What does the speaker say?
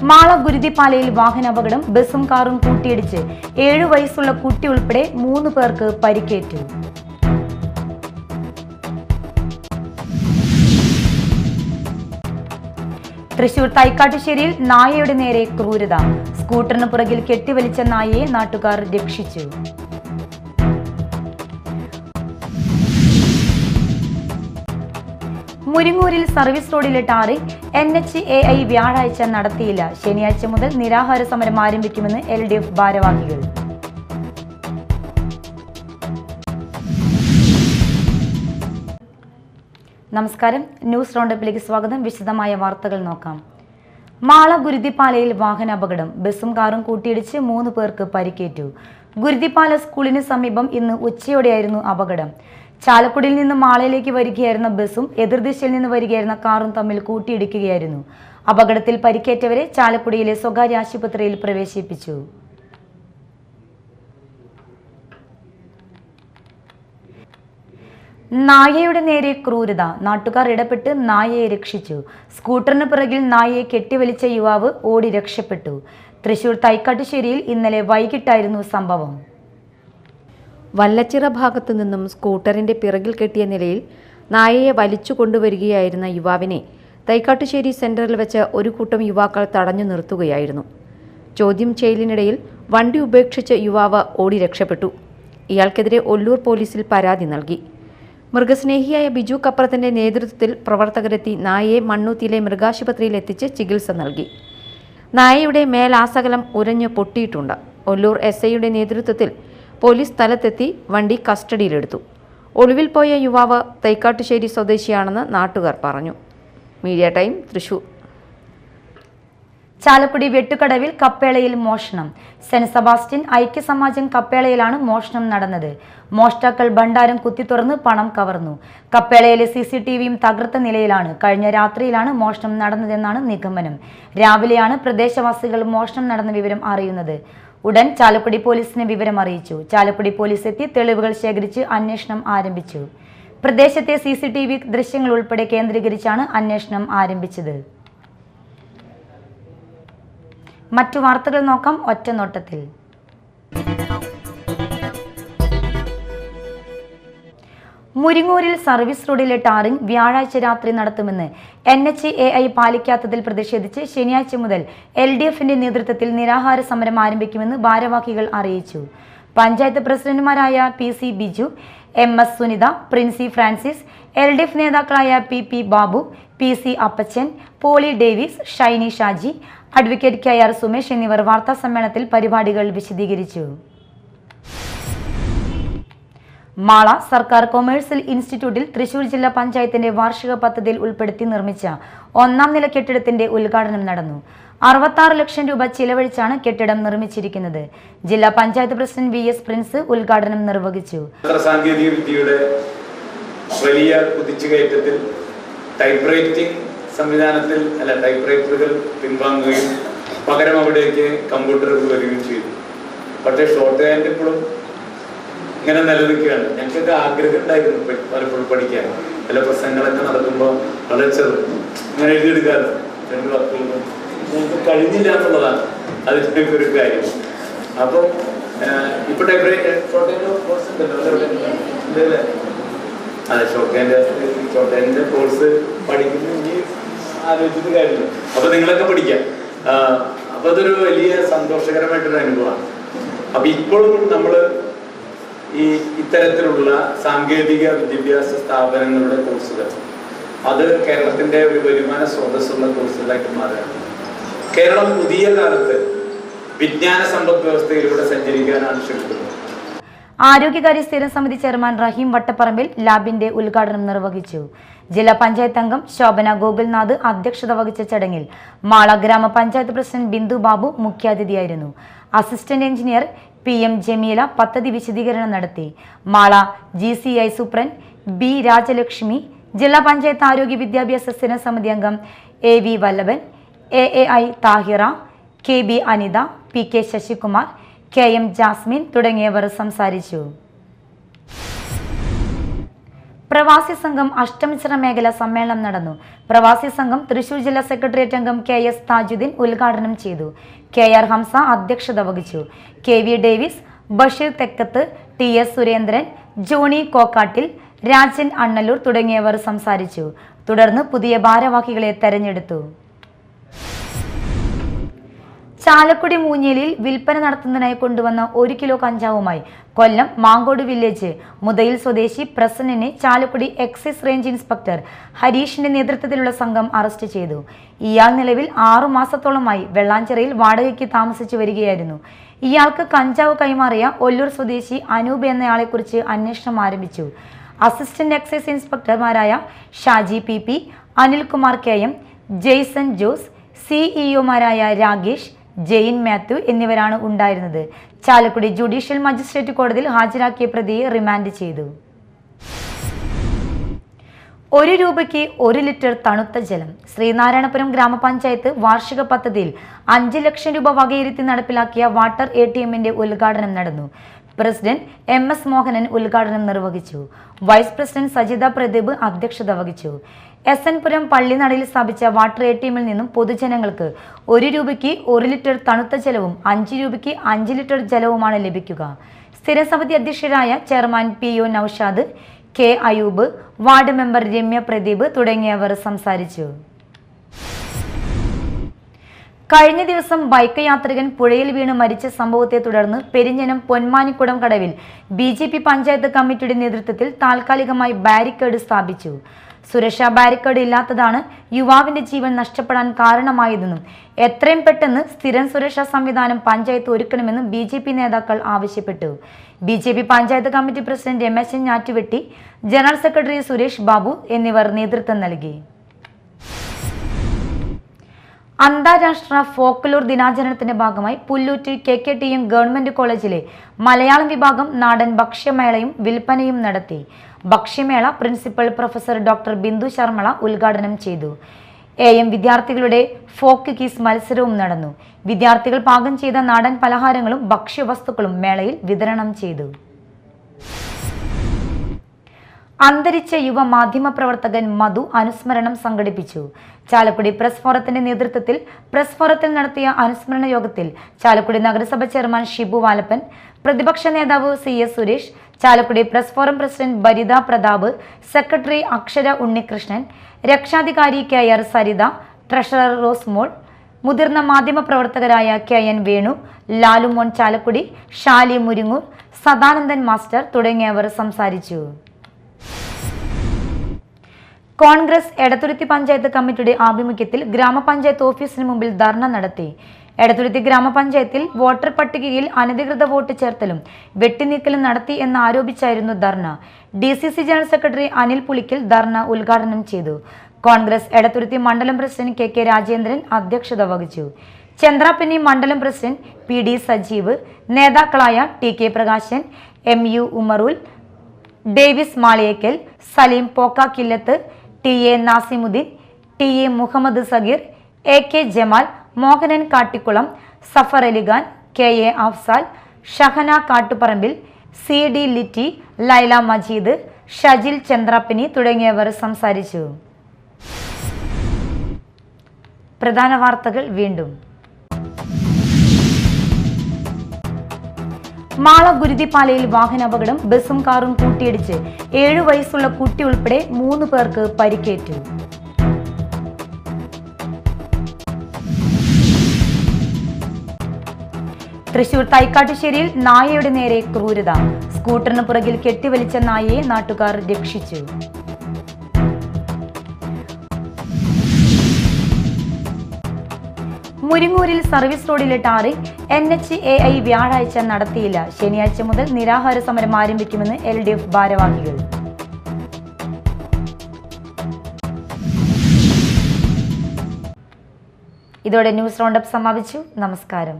മാള ഗുരുതിപ്പാലയിൽ വാഹനാപകടം. ബസും കാറും കൂട്ടിയിടിച്ച് 7 വയസ്സുള്ള കുട്ടി ഉൾപ്പെടെ 3 പേർക്ക് പരിക്കേറ്റു. തൃശൂർ തൈക്കാട്ടുശ്ശേരിയിൽ നായയുടെ നേരെ ക്രൂരത. സ്കൂട്ടറിന് പുറകിൽ കെട്ടിവലിച്ച നായയെ നാട്ടുകാർ രക്ഷിച്ചു. മുരിങ്ങൂരിൽ സർവീസ് റോഡിലെ ടാറിംഗ് NHAI വ്യാഴാഴ്ച നടത്തിയില്ല. ശനിയാഴ്ച മുതൽ നിരാഹാര സമരം ആരംഭിക്കുമെന്ന് LDF ഭാരവാഹികൾ. നമസ്കാരം, ന്യൂസ് റൗണ്ടപ്പിലേക്ക് സ്വാഗതം. വിശദമായ വാർത്തകൾ നോക്കാം. മാള ഗുരുതിപ്പാലയിൽ വാഹനാപകടം. ബസും കാറും കൂട്ടിയിടിച്ച് 3 പേർക്ക് പരിക്കേറ്റു. ഗുരുതിപ്പാല സ്കൂളിന് സമീപം ഇന്ന് ഉച്ചയോടെയായിരുന്നു അപകടം. ചാലക്കുടിയിൽ നിന്ന് മാളയിലേക്ക് വരികയായിരുന്ന ബസും എതിർദിശയിൽ നിന്ന് വരികയായിരുന്ന കാറും തമ്മിൽ കൂട്ടിയിടിക്കുകയായിരുന്നു. അപകടത്തിൽ പരിക്കേറ്റവരെ ചാലക്കുടിയിലെ സ്വകാര്യ ആശുപത്രിയിൽ പ്രവേശിപ്പിച്ചു. നായയുടെ നേരെ ക്രൂരത. നാട്ടുകാർ ഇടപെട്ട് നായയെ രക്ഷിച്ചു. സ്കൂട്ടറിന് പിറകിൽ നായയെ കെട്ടിവലിച്ച യുവാവ് ഓടി രക്ഷപ്പെട്ടു. തൃശൂർ തൈക്കാട്ടുശ്ശേരിയിൽ ഇന്നലെ വൈകിട്ടായിരുന്നു സംഭവം. വല്ലച്ചിറ ഭാഗത്തു നിന്നും സ്കൂട്ടറിന്റെ പിറകിൽ കെട്ടിയ നിലയിൽ നായയെ വലിച്ചു കൊണ്ടുവരികയായിരുന്ന യുവാവിനെ തൈക്കാട്ടുശ്ശേരി സെന്ററിൽ വെച്ച് ഒരു കൂട്ടം യുവാക്കൾ തടഞ്ഞു നിർത്തുകയായിരുന്നു. ചോദ്യം ചെയ്യലിനിടയിൽ വണ്ടി ഉപേക്ഷിച്ച് യുവാവ് ഓടി രക്ഷപ്പെട്ടു. ഇയാൾക്കെതിരെ ഒല്ലൂർ പോലീസിൽ പരാതി നൽകി. മൃഗസ്നേഹിയായ ബിജു കപ്രത്തിന്റെ നേതൃത്വത്തിൽ പ്രവർത്തകരെത്തി നായയെ മണ്ണൂത്തിയിലെ മൃഗാശുപത്രിയിൽ എത്തിച്ച് ചികിത്സ നൽകി. നായയുടെ മേലാസകലം ഉരഞ്ഞു പൊട്ടിയിട്ടുണ്ട്. ഒല്ലൂർ SIയുടെ നേതൃത്വത്തിൽ പോലീസ് സ്ഥലത്തെത്തി വണ്ടി കസ്റ്റഡിയിലെടുത്തു. ഒളിവിൽ പോയ യുവാവ് തൈക്കാട്ടുശ്ശേരി സ്വദേശിയാണെന്ന് നാട്ടുകാർ പറഞ്ഞു. Media time, Thrissur. ചാലക്കുടി വെട്ടുകടവിൽ കപ്പേളയിൽ മോഷണം. സെന്റ് സെബാസ്റ്റ്യൻ ഐക്യസമാജം കപ്പേളയിലാണ് മോഷണം നടന്നത്. മോഷ്ടാക്കൾ ഭണ്ഡാരം കുത്തിത്തുറന്ന് പണം കവർന്നു. കപ്പേളയിലെ CCTVയും തകർത്ത നിലയിലാണ്. കഴിഞ്ഞ രാത്രിയിലാണ് മോഷണം നടന്നതെന്നാണ് നിഗമനം. രാവിലെയാണ് പ്രദേശവാസികൾ മോഷണം നടന്ന വിവരം അറിയുന്നത്. ഉടൻ ചാലക്കുടി പോലീസിനെ വിവരം അറിയിച്ചു. ചാലക്കുടി പോലീസ് എത്തി തെളിവുകൾ ശേഖരിച്ച് അന്വേഷണം ആരംഭിച്ചു. പ്രദേശത്തെ CCTV ദൃശ്യങ്ങൾ ഉൾപ്പെടെ കേന്ദ്രീകരിച്ചാണ് അന്വേഷണം ആരംഭിച്ചത്. മറ്റു വാർത്തകൾ നോക്കാം ഒറ്റനോട്ടത്തിൽ. മുരിങ്ങൂരിൽ സർവീസ് റോഡിലെ ടാറിംഗ് വ്യാഴാഴ്ച രാത്രി നടത്തുമെന്ന് NHAI പാലിക്കാത്തതിൽ പ്രതിഷേധിച്ച് ശനിയാഴ്ച മുതൽ LDFന്റെ നേതൃത്വത്തിൽ നിരാഹാര സമരം ആരംഭിക്കുമെന്ന് ഭാരവാഹികൾ അറിയിച്ചു. പഞ്ചായത്ത് പ്രസിഡന്റുമാരായ PC Biju, MS Sunitha, Princy Francis, LDF നേതാക്കളായ PP Babu, PC Appachan, Poly Davis, Shiny Shaji, advocate KR Sumesh എന്നിവർ വാർത്താ സമ്മേളനത്തിൽ പരിപാടികൾ വിശദീകരിച്ചു. മാള സർക്കാർ കൊമേഴ്സ്യൽ ഇൻസ്റ്റിറ്റ്യൂട്ടിൽ തൃശൂർ ജില്ലാ പഞ്ചായത്തിന്റെ വാർഷിക പദ്ധതിയിൽ ഉൾപ്പെടുത്തി നിർമ്മിച്ച 1ാം നില കെട്ടിടത്തിന്റെ ഉദ്ഘാടനം നടന്നു. 66 ലക്ഷം രൂപ ചിലവഴിച്ചാണ് കെട്ടിടം നിർമ്മിച്ചിരിക്കുന്നത്. ജില്ലാ പഞ്ചായത്ത് പ്രസിഡന്റ് VS പ്രിൻസ് ഉദ്ഘാടനം നിർവഹിച്ചു. സാങ്കേതിക വിദ്യയുടെ വലിയ കുതിച്ചുകയറ്റത്തിൽ സംവിധാനത്തിൽ ടൈപ്പ്റൈറ്ററുകൾ പിൻവാങ്ങുകയും പകരം അവിടേക്ക് കമ്പ്യൂട്ടറുകൾ വരികയും ചെയ്തു. പക്ഷേ ഷോർട്ട് ഹാൻഡ് ഇപ്പോഴും ഇങ്ങനെ നിലനിൽക്കുകയാണ്. ഞങ്ങൾക്കൊക്കെ ആഗ്രഹം ഉണ്ടായിരുന്നു പലപ്പോഴും പഠിക്കാൻ. ചില പ്രസംഗങ്ങളൊക്കെ നടക്കുമ്പോൾ വളരെ ചെറു ഇങ്ങനെ എഴുതിയെടുക്കാറ് 2 വാക്കുകൾ ഞങ്ങൾക്ക് കഴിഞ്ഞില്ല എന്നുള്ളതാണ് അതിൻ്റെ ഒരു കാര്യം. അപ്പം ഇപ്പൊ ഷോർട്ട് ഹാൻഡിന്റെ കോഴ്സ് പഠിക്കുന്നെങ്കിൽ ആലോചിച്ചിട്ട് കാര്യമില്ല. അപ്പൊ നിങ്ങളൊക്കെ പഠിക്കാം. അപ്പൊ അതൊരു വലിയ സന്തോഷകരമായിട്ടൊരു അനുഭവമാണ്. അപ്പൊ ഇപ്പോഴും നമ്മള് ഇത്തരത്തിലുള്ള സാങ്കേതിക വിദ്യാഭ്യാസ സ്ഥാപനങ്ങളുടെ കോഴ്സുകൾ അത് കേരളത്തിന്റെ ഒരു വരുമാന സ്രോതസ്സുള്ള കോഴ്സുകളായിട്ട് മാറുകയാണ്. കേരളം പുതിയ കാലത്ത് വിജ്ഞാന സമ്പദ് വ്യവസ്ഥയിലൂടെ സഞ്ചരിക്കാനാണ് ശ്രമിക്കുന്നത്. ആരോഗ്യകാര്യ സ്ഥിരം സമിതി ചെയർമാൻ റഹീം വട്ടപ്പറമ്പിൽ ലാബിന്റെ ഉദ്ഘാടനം നിർവഹിച്ചു. ജില്ലാ പഞ്ചായത്ത് അംഗം ശോഭന ഗോകുൽനാഥ് അധ്യക്ഷത വഹിച്ച ചടങ്ങിൽ മാള ഗ്രാമപഞ്ചായത്ത് പ്രസിഡന്റ് ബിന്ദു ബാബു മുഖ്യാതിഥിയായിരുന്നു. അസിസ്റ്റന്റ് എഞ്ചിനീയർ PM ജമീല പദ്ധതി വിശദീകരണം നടത്തി. Mala GCI superintendent B Rajalakshmi, ജില്ലാ പഞ്ചായത്ത് ആരോഗ്യ വിദ്യാഭ്യാസ സ്ഥിരം സമിതി അംഗം AV Vallabhan, AAI Thahira, KB Anitha, PK Sasikumar, KM Jasmine തുടങ്ങിയവർ സംസാരിച്ചു. പ്രവാസി സംഘം അഷ്ടമിച്ചിറ മേഖല സമ്മേളനം നടന്നു. പ്രവാസി സംഘം തൃശൂർ ജില്ലാ സെക്രട്ടേറിയറ്റ് അംഗം KS താജുദ്ദീൻ ഉദ്ഘാടനം ചെയ്തു. KR ഹംസ അധ്യക്ഷത വഹിച്ചു. KV Davis, Basheer തെക്കത്ത്, TS Surendran, Johnny Kokkattil, Rajan Annallur തുടങ്ങിയവർ സംസാരിച്ചു. തുടർന്ന് പുതിയ ഭാരവാഹികളെ തെരഞ്ഞെടുത്തു. ചാലക്കുടി മൂഞ്ഞേലിയിൽ വിൽപ്പന നടത്തുന്നതിനായി കൊണ്ടുവന്ന 1 കിലോ കഞ്ചാവുമായി കൊല്ലം മാങ്കോട് വില്ലേജ് മുതയിൽ സ്വദേശി പ്രസന്നനെ ചാലക്കുടി എക്സൈസ് റേഞ്ച് ഇൻസ്പെക്ടർ ഹരീഷിന്റെ നേതൃത്വത്തിലുള്ള സംഘം അറസ്റ്റ് ചെയ്തു. ഇയാൾ നിലവിൽ 6 മാസത്തോളമായി വെള്ളാഞ്ചിറയിൽ വാടകയ്ക്ക് താമസിച്ചു വരികയായിരുന്നു. ഇയാൾക്ക് കഞ്ചാവ് കൈമാറിയ ഒല്ലൂർ സ്വദേശി അനൂപ് എന്നയാളെക്കുറിച്ച് അന്വേഷണം ആരംഭിച്ചു. അസിസ്റ്റന്റ് എക്സൈസ് ഇൻസ്പെക്ടർമാരായ ഷാജി PP, അനിൽകുമാർ KM, ജെയ്സൺ ജോസ്, CEOമാരായ രാഗേഷ്, ജെയിൻ മാത്യു എന്നിവരാണ് ഉണ്ടായിരുന്നത്. ചാലക്കുടി ജുഡീഷ്യൽ മജിസ്ട്രേറ്റ് കോടതിയിൽ ഹാജരാക്കിയ പ്രതിയെ റിമാൻഡ് ചെയ്തു. 1 രൂപയ്ക്ക് 1 ലിറ്റർ തണുത്ത ജലം. ശ്രീനാരായണപുരം ഗ്രാമപഞ്ചായത്ത് വാർഷിക പദ്ധതിയിൽ 5 ലക്ഷം രൂപ വകയിരുത്തി നടപ്പിലാക്കിയ വാട്ടർ ATMന്റെ ഉദ്ഘാടനം നടന്നു. പ്രസിഡന്റ് MS മോഹനൻ ഉദ്ഘാടനം നിർവഹിച്ചു. വൈസ് പ്രസിഡന്റ് സജിത പ്രദീപ് അധ്യക്ഷത വഹിച്ചു. SN പുരം പള്ളിനടയിൽ സ്ഥാപിച്ച വാട്ടർ ATMൽ നിന്നും പൊതുജനങ്ങൾക്ക് 1 രൂപയ്ക്ക് 1 ലിറ്റർ തണുത്ത ജലവും 5 രൂപയ്ക്ക് 5 ലിറ്റർ ജലവുമാണ് ലഭിക്കുക. സ്ഥിരസമിതി അധ്യക്ഷരായ chairman PO Noushad, K Ayoob, ward member Ramya Pradeep തുടങ്ങിയവർ സംസാരിച്ചു. കഴിഞ്ഞ ദിവസം ബൈക്ക് യാത്രികൻ പുഴയിൽ വീണ് മരിച്ച സംഭവത്തെ തുടർന്ന് പെരിഞ്ഞനം പൊന്മാനിക്കുടം കടവിൽ BJP പഞ്ചായത്ത് കമ്മിറ്റിയുടെ നേതൃത്വത്തിൽ താൽക്കാലികമായി ബാരിക്കേഡ് സ്ഥാപിച്ചു. സുരക്ഷാ ബാരിക്കേഡ് ഇല്ലാത്തതാണ് യുവാവിന്റെ ജീവൻ നഷ്ടപ്പെടാൻ കാരണമായതെന്നും എത്രയും പെട്ടെന്ന് സ്ഥിരം സുരക്ഷാ സംവിധാനം പഞ്ചായത്ത് ഒരുക്കണമെന്നും BJP നേതാക്കൾ ആവശ്യപ്പെട്ടു. BJP panchayat committee president MSN Njattuvetti, general secretary Suresh Babu എന്നിവർ നേതൃത്വം നൽകി. അന്താരാഷ്ട്ര ഫോക്ലോർ ദിനാചരണത്തിന്റെ ഭാഗമായി പുല്ലൂറ്റ് KKTM ഗവൺമെന്റ് കോളേജിലെ മലയാളം വിഭാഗം നാടൻ ഭക്ഷ്യമേളയും വിൽപ്പനയും നടത്തി. ഭക്ഷ്യമേള principal professor doctor Bindu Sharmila ഉദ്ഘാടനം ചെയ്തു. AM വിദ്യാർത്ഥികളുടെ ഫോക്ക് ക്വിസ് മത്സരവും നടന്നു. വിദ്യാർത്ഥികൾ പാകം ചെയ്ത നാടൻ പലഹാരങ്ങളും ഭക്ഷ്യവസ്തുക്കളും മേളയിൽ വിതരണം ചെയ്തു. അന്തരിച്ച യുവ മാധ്യമ പ്രവർത്തകൻ മധു അനുസ്മരണം സംഘടിപ്പിച്ചു. ചാലക്കുടി പ്രസ് ഫോറത്തിന്റെ നേതൃത്വത്തിൽ പ്രസ് ഫോറത്തിൽ നടത്തിയ അനുസ്മരണ യോഗത്തിൽ ചാലക്കുടി നഗരസഭ ചെയർമാൻ ഷിബു വാലപ്പൻ, പ്രതിപക്ഷ നേതാവ് CS Suresh, Chalakudy press forum president Baritha Prathap, secretary Akshara Unnikrishnan, രക്ഷാധികാരി KR സരിത, ട്രഷറർ റോസ്മോൾ, മുതിർന്ന മാധ്യമ പ്രവർത്തകരായ KN വേണു, ലാലുമോൻ ചാലക്കുടി, ഷാലി മുരിങ്ങൂർ, സദാനന്ദൻ മാസ്റ്റർ തുടങ്ങിയവർ സംസാരിച്ചു. കോൺഗ്രസ് എടത്തുരുത്തി പഞ്ചായത്ത് കമ്മിറ്റിയുടെ ആഭിമുഖ്യത്തിൽ ഗ്രാമപഞ്ചായത്ത് ഓഫീസിന് മുമ്പിൽ ധർണ നടത്തി. എടത്തുരുത്തി ഗ്രാമപഞ്ചായത്തിൽ വോട്ടർ പട്ടികയിൽ അനധികൃത വോട്ട് ചേർത്തലും വെട്ടിനീക്കലും നടത്തി എന്നാരോപിച്ചായിരുന്നു dharna. DCC general secretary Anil Pulickal dharna ഉദ്ഘാടനം ചെയ്തു. കോൺഗ്രസ് എടത്തുരുത്തി മണ്ഡലം പ്രസിഡന്റ് KK രാജേന്ദ്രൻ അധ്യക്ഷത വഹിച്ചു. ചന്ദ്രാപിന്നി മണ്ഡലം പ്രസിഡന്റ് PD സജീവ്, നേതാക്കളായ TK Prakashan, MU Umarul, Davis Maliyekkal, Saleem Pokkakillath, TA Nasimuddin, TA Muhammad Sageer, AK Jamal, Mohanan Kattikulam, Safar Alikhan, KA Afsal, Shahana Kattuparambil, CD Litty, Laila Majeed, Shajil Chandrappini തുടങ്ങിയവർ സംസാരിച്ചു. പ്രധാന വാർത്തകൾ വീണ്ടും. മാള ഗുരുതിപ്പാലയിൽ വാഹനാപകടം, ബസും കാറും കൂട്ടിയിടിച്ച് 7 വയസ്സുള്ള കുട്ടി ഉൾപ്പെടെ 3 പേർക്ക് പരിക്കേറ്റു. തൃശൂർ തൈക്കാട്ടുശ്ശേരിയിൽ നായയുടെ നേരെ ക്രൂരത. സ്കൂട്ടറിന് പുറകിൽ കെട്ടിവലിച്ച നായയെ നാട്ടുകാർ രക്ഷിച്ചു. മുരിങ്ങൂരിൽ സർവീസ് റോഡിലെ ടാറിംഗ് NHAI വ്യാഴാഴ്ച നടത്തിയില്ല. ശനിയാഴ്ച മുതൽ നിരാഹാര സമരം ആരംഭിക്കുമെന്ന് LDF ഭാരവാഹികൾ. ഇതോടെ ന്യൂസ് റൗണ്ടപ്പ് സമാപിച്ചു. നമസ്കാരം.